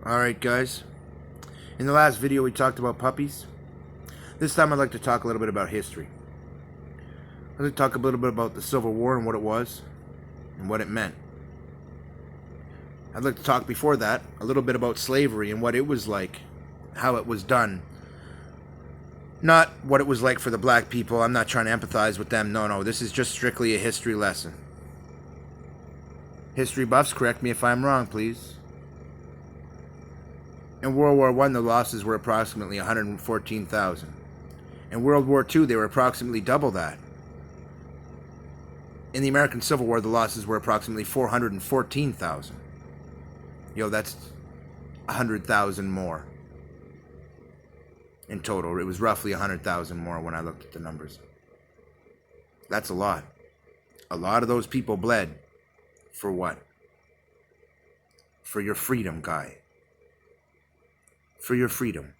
Alright guys, in the last video we talked about puppies. This time I'd like to talk a little bit about history. I'd like to talk a little bit about the Civil War and what it was and what it meant. I'd like to talk before that a little bit about slavery and what it was like, how it was done. Not what it was like for the black people. I'm not trying to empathize with them. No, this is just strictly a history lesson. History buffs, correct me if I'm wrong, please. In World War I, the losses were approximately 114,000. In World War II, they were approximately double that. In the American Civil War, the losses were approximately 414,000. That's 100,000 more. In total, it was roughly 100,000 more when I looked at the numbers. That's a lot. A lot of those people bled. For what? For your freedom, guy. For your freedom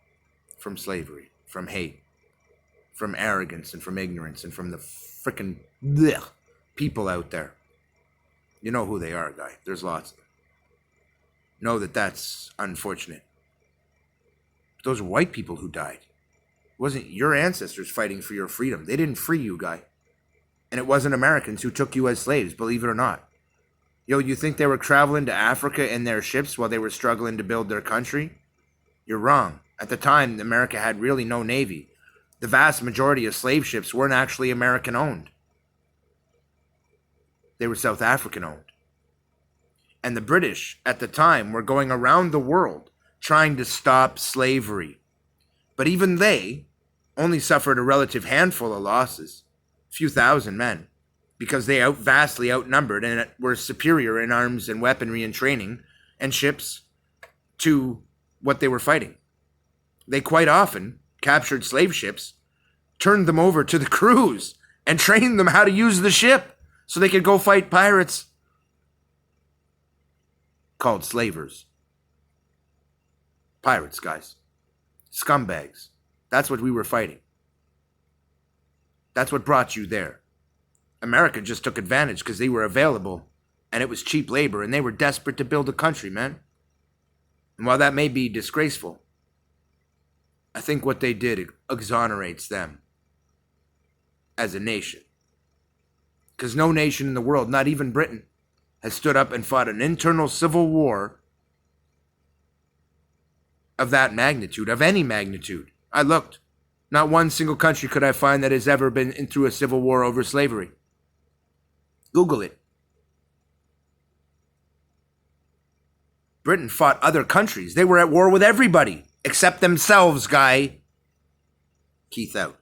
from slavery, from hate, from arrogance, and from ignorance, and from the frickin' people out there. You know who they are, guy. There's lots of them. Know that that's unfortunate. Those are white people who died. It wasn't your ancestors fighting for your freedom. They didn't free you, guy. And it wasn't Americans who took you as slaves, believe it or not. You think they were traveling to Africa in their ships while they were struggling to build their country? You're wrong. At the time, America had really no navy. The vast majority of slave ships weren't actually American-owned. They were South African-owned. And the British, at the time, were going around the world trying to stop slavery. But even they only suffered a relative handful of losses, a few thousand men, because they vastly outnumbered and were superior in arms and weaponry and training and ships to what they were fighting. They quite often captured slave ships, turned them over to the crews, and trained them how to use the ship so they could go fight pirates called slavers. Pirates, guys. Scumbags. That's what we were fighting. That's what brought you there. America just took advantage because they were available and it was cheap labor and they were desperate to build a country, man. And while that may be disgraceful, I think what they did exonerates them as a nation. Because no nation in the world, not even Britain, has stood up and fought an internal civil war of that magnitude, of any magnitude. I looked. Not one single country could I find that has ever been through a civil war over slavery. Google it. Britain fought other countries. They were at war with everybody except themselves, guy. Keith out.